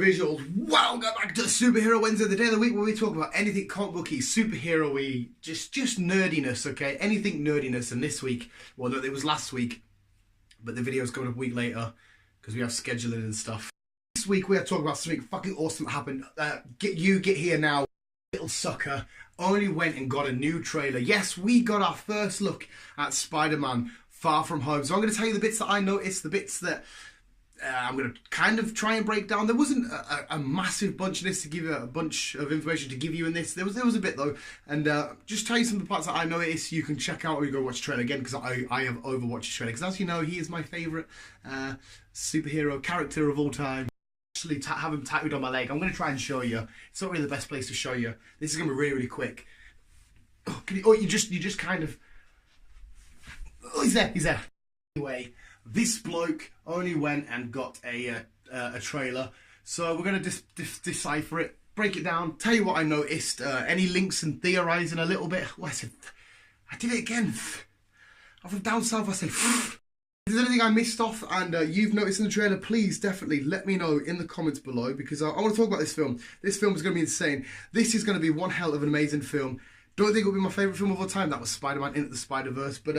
visuals. Welcome back to Superhero Wednesday, the day of the week where we talk about anything comic booky, superhero-y, just nerdiness, okay? Anything nerdiness. And this week, well, no, it was last week, but the video's coming up a week later because we have scheduling and stuff. This week we are talking about something fucking awesome that happened. Get here now, little sucker. Only went and got a new trailer. Yes, we got our first look at Spider-Man Far From Home. So I'm going to tell you the bits that I noticed, the bits that I'm going to kind of try and break down. There wasn't a massive bunch of this to give you, a bunch of information to give you in this. There was a bit though, and just tell you some of the parts that I noticed. You can check out or you go watch the trailer again because I have overwatched the trailer because, as you know, he is my favourite superhero character of all time. Actually, have him tattooed on my leg. I'm going to try and show you. It's not really the best place to show you. This is going to be really quick. You just kind of. Oh, he's there. Anyway. This bloke only went and got a trailer, so we're going to decipher it, break it down, tell you what I noticed, any links and theorising a little bit. Oh, I did it again. I'm from down south, I said, if there's anything I missed off and you've noticed in the trailer, please definitely let me know in the comments below, because I want to talk about this film. This film is going to be insane. This is going to be one hell of an amazing film. Don't think it'll be my favourite film of all time. That was Spider-Man Into the Spider-Verse, but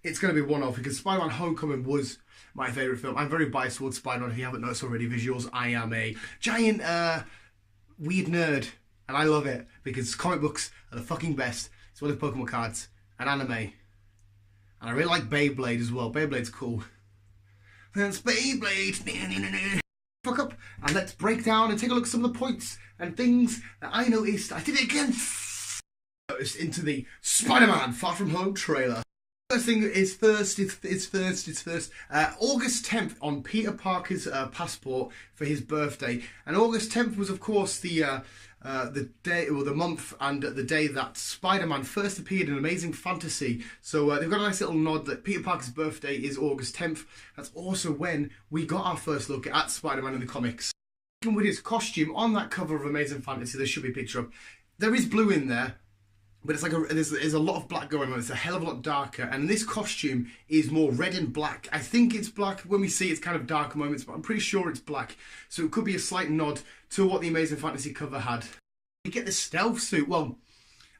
it's going to be one of, because Spider-Man Homecoming was my favourite film. I'm very biased towards Spider-Man. If you haven't noticed already, visuals, I am a giant weird nerd. And I love it, because comic books are the fucking best. It's one of Pokemon cards and anime. And I really like Beyblade as well. Beyblade's cool. That's Beyblade. Fuck up. And let's break down and take a look at some of the points and things that I noticed. I did it again. Noticed into the Spider-Man Far From Home trailer. First thing is first. August 10th on Peter Parker's passport for his birthday, and August 10th was, of course, the day, or the month, and the day that Spider-Man first appeared in Amazing Fantasy. So they've got a nice little nod that Peter Parker's birthday is August 10th. That's also when we got our first look at Spider-Man in the comics. With his costume on that cover of Amazing Fantasy, there should be a picture of. There is blue in there. But it's like there's a lot of black going on. It's a hell of a lot darker. And this costume is more red and black. I think it's black. When we see it's kind of darker moments, but I'm pretty sure it's black. So it could be a slight nod to what the Amazing Fantasy cover had. You get the stealth suit. Well,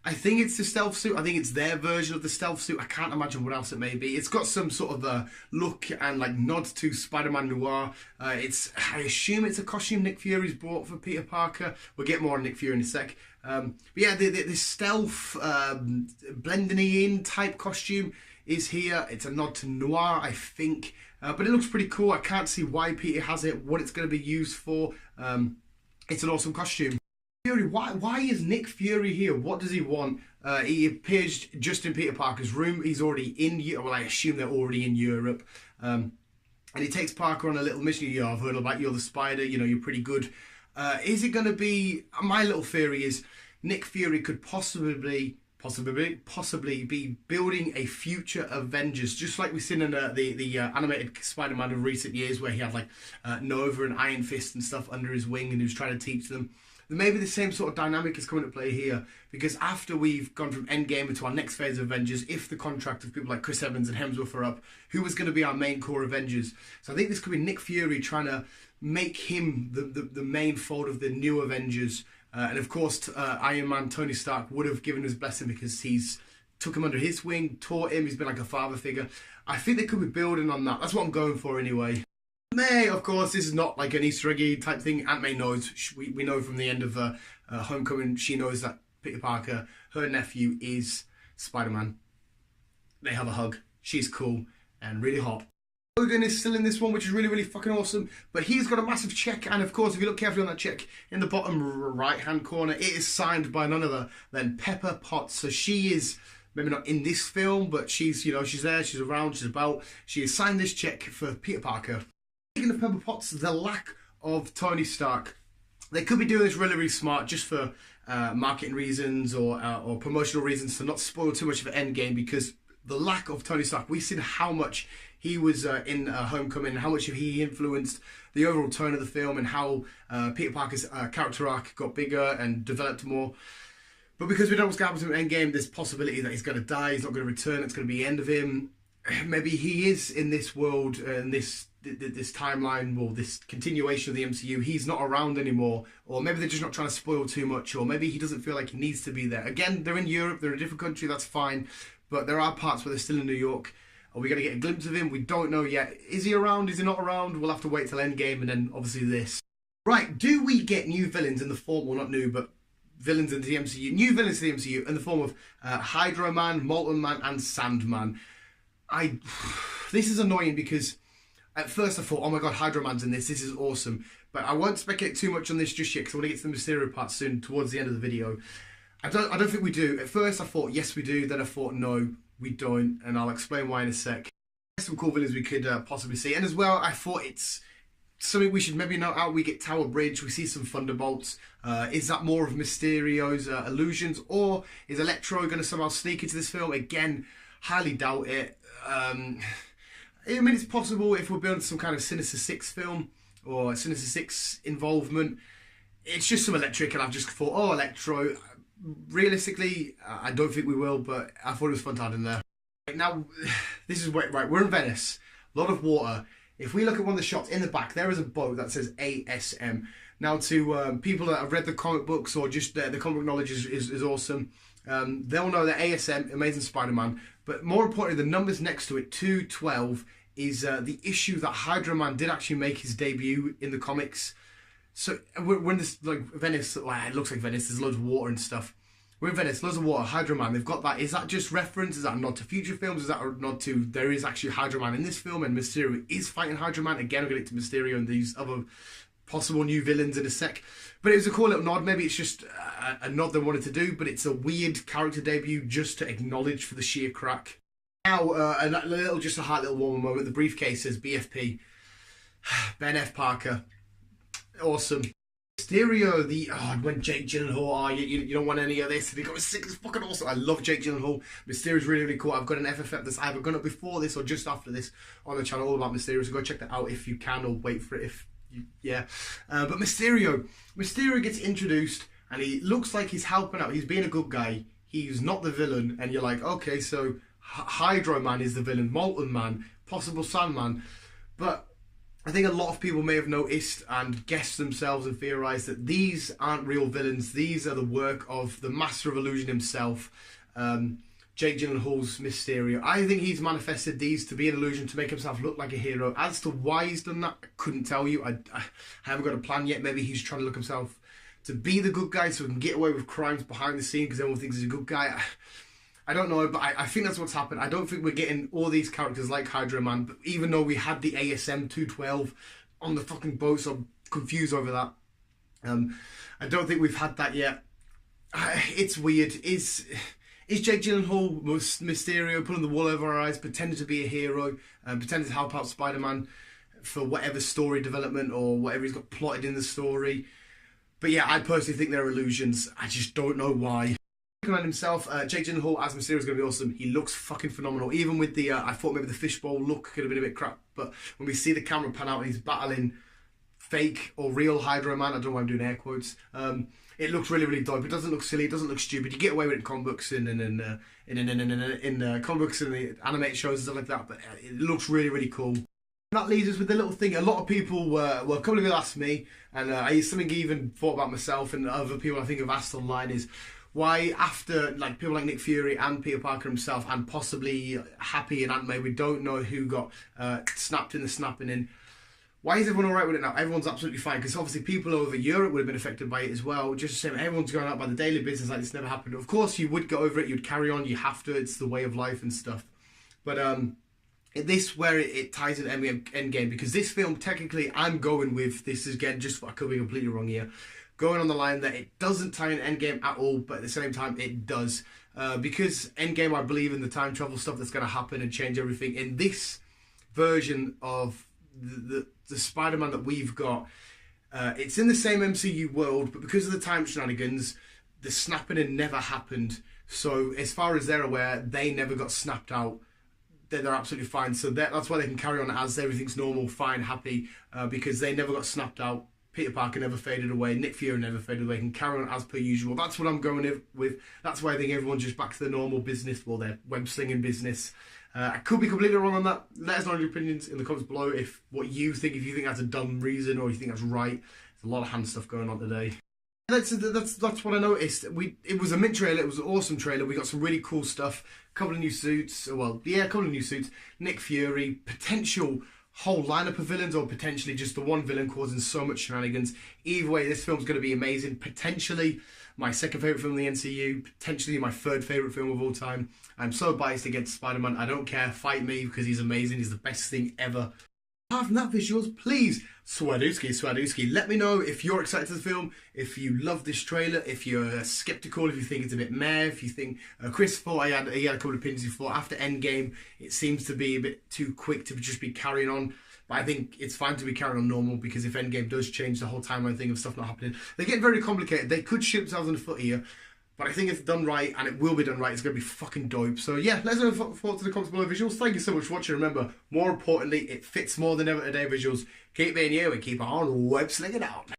I think it's the stealth suit. I think it's their version of the stealth suit. I can't imagine what else it may be. It's got some sort of look and like nod to Spider-Man Noir. I assume it's a costume Nick Fury's bought for Peter Parker. We'll get more on Nick Fury in a sec. But yeah, the stealth blending in type costume is here. It's a nod to Noir, I think. But it looks pretty cool. I can't see why Peter has it, what it's going to be used for. It's an awesome costume. Fury, why is Nick Fury here? What does he want? He appears just in Peter Parker's room. He's already in Europe. Well, I assume they're already in Europe. And he takes Parker on a little mission. You know, I've heard about you're the Spider. You know, you're pretty good. Is it going to be? My little theory is Nick Fury could possibly be building a future Avengers, just like we've seen in the animated Spider-Man of recent years, where he had like Nova and Iron Fist and stuff under his wing, and he was trying to teach them. Maybe the same sort of dynamic is coming to play here, because after we've gone from Endgame into our next phase of Avengers, if the contract of people like Chris Evans and Hemsworth are up, who was going to be our main core Avengers? So I think this could be Nick Fury trying to make him the main fold of the new Avengers. And of course, Iron Man, Tony Stark, would have given his blessing because he's took him under his wing, taught him, he's been like a father figure. I think they could be building on that. That's what I'm going for anyway. May, of course, this is not like an Easter eggy type thing. Aunt May knows. We know from the end of Homecoming, she knows that Peter Parker, her nephew, is Spider-Man. They have a hug. She's cool and really hot. Logan is still in this one, which is really, really fucking awesome. But he's got a massive check, and of course, if you look carefully on that check, in the bottom right-hand corner, it is signed by none other than Pepper Potts. So she is maybe not in this film, but she's, you know, she's there, she's around, she's about. She has signed this check for Peter Parker. Speaking of Pepper Potts, the lack of Tony Stark. They could be doing this really, really smart, just for marketing reasons or promotional reasons, to not spoil too much of Endgame, because the lack of Tony Stark, we've seen how much he was in Homecoming, how much he influenced the overall tone of the film, and how Peter Parker's character arc got bigger and developed more. But because we don't know what's going to happen to him in Endgame, there's possibility that he's going to die, he's not going to return, it's going to be the end of him. Maybe he is in this world, in this this timeline or this continuation of the MCU, he's not around anymore, or maybe they're just not trying to spoil too much, or maybe he doesn't feel like he needs to be there. Again, they're in Europe, they're in a different country, that's fine, but there are parts where they're still in New York. Are we going to get a glimpse of him? We don't know yet. Is he around? Is he not around? We'll have to wait till Endgame, and then obviously this. Right, do we get new villains in the form, well not new, but villains into the MCU, new villains to the MCU in the form of Hydra Man, Molten Man, and Sandman? This is annoying because at first I thought, oh my god, Hydra Man's in this is awesome. But I won't speculate too much on this just yet because I want to get to the Mysterio part soon, towards the end of the video. I don't think we do. At first I thought, yes we do, then I thought, no, we don't, and I'll explain why in a sec. Some cool villains we could possibly see, and as well, I thought it's something we should maybe note out. We get Tower Bridge, we see some Thunderbolts. Is that more of Mysterio's illusions, or is Electro going to somehow sneak into this film? Again, highly doubt it. I mean, it's possible if we're building some kind of Sinister Six film, or Sinister Six involvement. It's just some Electric, and I've just thought, oh, Electro. Realistically, I don't think we will, but I thought it was fun to add in there. Now, this is right, we're in Venice, a lot of water. If we look at one of the shots in the back, there is a boat that says ASM. Now, to people that have read the comic books or just the comic book knowledge is awesome, they'll know that ASM, Amazing Spider-Man, but more importantly, the numbers next to it, 212, is the issue that Hydra Man did actually make his debut in the comics. So we're in this, like, Venice, well, it looks like Venice, there's loads of water and stuff. We're in Venice, loads of water, Hydra Man, they've got that. Is that just reference? Is that a nod to future films? Is that a nod to, there is actually Hydra Man in this film and Mysterio is fighting Hydra Man? Again, we're going to get to Mysterio and these other possible new villains in a sec. But it was a cool little nod. Maybe it's just a nod they wanted to do, but it's a weird character debut just to acknowledge for the sheer crack. Now, just a heart little warm moment. The briefcase says BFP. Ben F. Parker. Awesome. Mysterio, when Jake Gyllenhaal, you don't want any of this. He got sick. It's fucking awesome. I love Jake Gyllenhaal. Mysterio's really, really cool. I've got an FFF that's either gone up before this or just after this on the channel all about Mysterio. So go check that out if you can, or wait for it if you, yeah. But Mysterio gets introduced and he looks like he's helping out. He's being a good guy. He's not the villain. And you're like, okay, so Hydra Man is the villain, Molten Man, possible Sandman. But I think a lot of people may have noticed and guessed themselves and theorised that these aren't real villains. These are the work of the Master of Illusion himself, Jake Gyllenhaal's Mysterio. I think he's manifested these to be an illusion to make himself look like a hero. As to why he's done that, I couldn't tell you. I haven't got a plan yet. Maybe he's trying to look himself to be the good guy so he can get away with crimes behind the scene because everyone thinks he's a good guy. I don't know, but I think that's what's happened. I don't think we're getting all these characters like Hydra Man, but even though we had the ASM 212 on the fucking boat, so I'm confused over that. I don't think we've had that yet. It's weird. Is Jake Gyllenhaal, Mysterio, pulling the wool over our eyes, pretending to be a hero, pretending to help out Spider-Man for whatever story development or whatever he's got plotted in the story? But yeah, I personally think they're illusions. I just don't know why. Man himself, Jake Gyllenhaal as Mysterio is going to be awesome. He looks fucking phenomenal. Even with the, I thought maybe the fishbowl look could have been a bit crap, but when we see the camera pan out and he's battling fake or real Hydra Man, I don't know why I'm doing air quotes, it looks really, really dope. It doesn't look silly, it doesn't look stupid. You get away with it in comic books and in comic books and the animated shows and stuff like that, but it looks really, really cool. That leaves us with the little thing. A lot of people were coming to ask me, and something I even thought about myself and other people I think have asked online is, why after like people like Nick Fury and Peter Parker himself and possibly Happy and Aunt May, we don't know who got snapped in the snapping in, why is everyone alright with it now? Everyone's absolutely fine, because obviously people over Europe would have been affected by it as well. Just the same, everyone's going out by the daily business like this never happened. Of course you would get over it, you'd carry on, you have to, it's the way of life and stuff. But this where it ties in Endgame, because this film technically I'm going with, this is again just, I could be completely wrong here, going on the line that it doesn't tie in Endgame at all, but at the same time it does. Because Endgame, I believe in the time travel stuff that's going to happen and change everything. In this version of the Spider-Man that we've got, it's in the same MCU world, but because of the time shenanigans, the snapping in never happened. So as far as they're aware, they never got snapped out. They're absolutely fine. So that's why they can carry on as everything's normal, fine, happy, because they never got snapped out. Peter Parker never faded away, Nick Fury never faded away, can carry on as per usual. That's what I'm going with. That's why I think everyone's just back to their normal business, or their web slinging business. I could be completely wrong on that. Let us know your opinions in the comments below if what you think, if you think that's a dumb reason or you think that's right. There's a lot of hand stuff going on today. That's what I noticed. It was a mint trailer. It was an awesome trailer. We got some really cool stuff. A couple of new suits. Well, yeah, a couple of new suits. Nick Fury. Potential whole lineup of villains, or potentially just the one villain causing so much shenanigans. Either way, this film's going to be amazing. Potentially my second favourite film in the MCU. Potentially my third favourite film of all time. I'm so biased against Spider-Man. I don't care. Fight me because he's amazing. He's the best thing ever. Apart from that, visuals, please, Swadooski, let me know if you're excited for the film, if you love this trailer, if you're skeptical, if you think it's a bit meh, if you think, Chris thought he had a couple of opinions. He thought after Endgame, it seems to be a bit too quick to just be carrying on. But I think it's fine to be carrying on normal, because if Endgame does change the whole timeline thing of stuff not happening, they're getting very complicated. They could shoot themselves in the foot here. But I think it's done right, and it will be done right. It's going to be fucking dope. So yeah, let us know your thoughts in the comments below, visuals. Thank you so much for watching. Remember, more importantly, it fits more than ever today, visuals. Keep being you and keep on web slinging out.